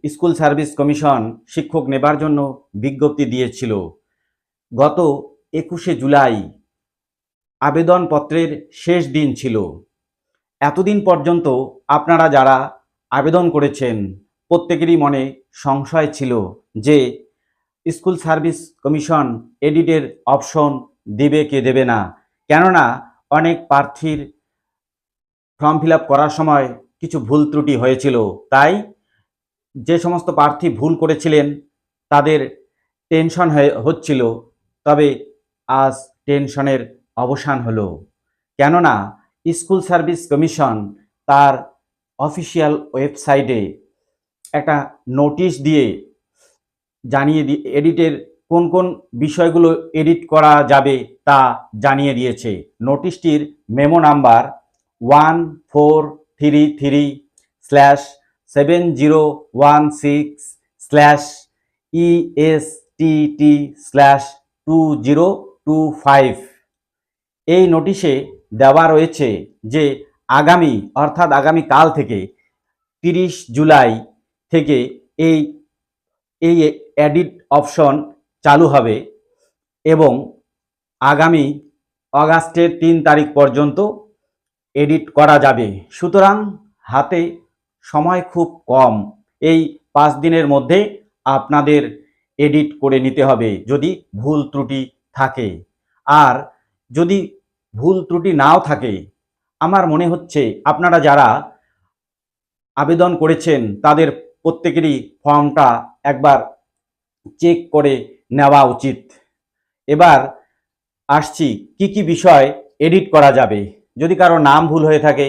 School service commission শিক্ষক নেবার জন্য বিজ্ঞপ্তি দিয়েছিল। গত 21শে জুলাই আবেদনপত্রের শেষ দিন ছিল। এতদিন পর্যন্ত আপনারা যারা আবেদন করেছেন প্রত্যেকেরই মনে সংশয় ছিল যে স্কুল সার্ভিস কমিশন এডিটের অপশন দেবে কি দেবে না। কেননা অনেক প্রার্থীর ফর্ম ফিল আপ করার সময় কিছু ভুল ত্রুটি হয়েছিল, তাই যে সমস্ত প্রার্থী ভুল করেছিলেন তাদের টেনশন হচ্ছিল। তবে আজ টেনশনের অবসান হলো, কেননা স্কুল সার্ভিস কমিশন তার অফিসিয়াল ওয়েবসাইটে একটা নোটিশ দিয়ে জানিয়ে এডিটের কোন কোন বিষয়গুলো এডিট করা যাবে তা জানিয়ে দিয়েছে। নোটিশটির মেমো নাম্বার 1433/ESTT/2025। এই নোটিশে দেওয়া রয়েছে যে আগামীকাল থেকে 30 জুলাই থেকে এই এডিট অপশন চালু হবে এবং আগামী আগস্টের 3 তারিখ পর্যন্ত এডিট করা যাবে। সুতরাং হাতে সময় খুব কম, এই 5 দিনের মধ্যে আপনাদের এডিট করে নিতে হবে যদি ভুল ত্রুটি থাকে। আর যদি ভুল ত্রুটি নাও থাকে, আমার মনে হচ্ছে আপনারা যারা আবেদন করেছেন তাদের প্রত্যেকেরই ফর্মটা একবার চেক করে নেওয়া উচিত। এবার আসছি কি কি বিষয় এডিট করা যাবে। যদি কারো নাম ভুল হয়ে থাকে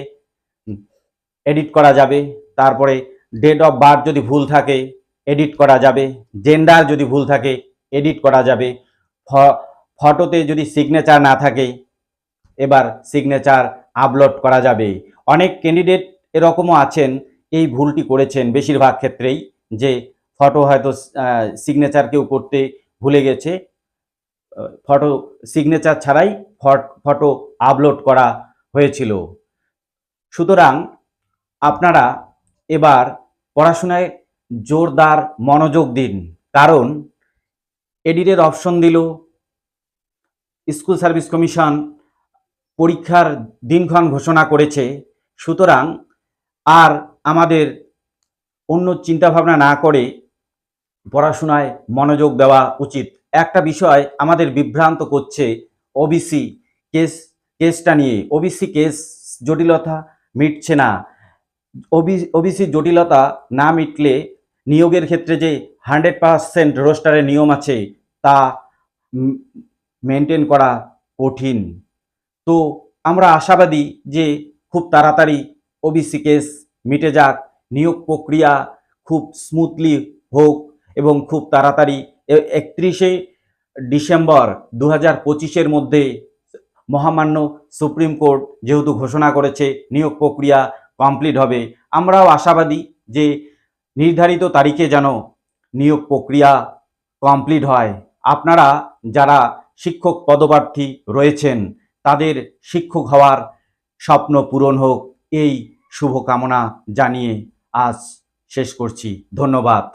এডিট করা যাবে, তারপরে ডেট অফ বার্থ যদি ভুল থাকে এডিট করা যাবে, জেন্ডার যদি ভুল থাকে এডিট করা যাবে, ফটোতে যদি সিগনেচার না থাকে এবার সিগনেচার আপলোড করা যাবে। অনেক ক্যান্ডিডেট এরকমও আছেন এই ভুলটি করেছেন বেশিরভাগ ক্ষেত্রেই, যে ফটো হয়তো সিগনেচার কেউ করতে ভুলে গেছে, ফটো সিগনেচার ছাড়াই ফটো আপলোড করা হয়েছিল। সুতরাং আপনারা এবার পড়াশোনায় জোরদার মনোযোগ দিন, কারণ এডিটের অপশন দিল স্কুল সার্ভিস কমিশন, পরীক্ষার দিনক্ষণ ঘোষণা করেছে। সুতরাং আর আমাদের অন্য চিন্তাভাবনা না করে পড়াশোনায় মনোযোগ দেওয়া উচিত। একটা বিষয় আমাদের বিভ্রান্ত করছে ওবিসি কেসটা নিয়ে। ওবিসি কেস জটিলতা মিটছে না। ওবিসি জটিলতা না মিটলে নিয়োগের ক্ষেত্রে যে 100% রোস্টারের নিয়ম আছে তা মেনটেন করা কঠিন। তো আমরা আশাবাদী যে খুব তাড়াতাড়ি ওবিসি কেস মিটে যাক, নিয়োগ প্রক্রিয়া খুব স্মুথলি হোক এবং খুব তাড়াতাড়ি 31শে ডিসেম্বর 2025-এর মধ্যে মহামান্য সুপ্রিম কোর্ট যেহেতু ঘোষণা করেছে নিয়োগ প্রক্রিয়া কমপ্লিট হবে, আমরাও আশাবাদী যে নির্ধারিত তারিখে যেন নিয়োগ প্রক্রিয়া কমপ্লিট হয়। আপনারা যারা শিক্ষক পদপ্রার্থী রয়েছেন তাদের শিক্ষক হওয়ার স্বপ্ন পূরণ হোক, এই শুভকামনা জানিয়ে আজ শেষ করছি। ধন্যবাদ।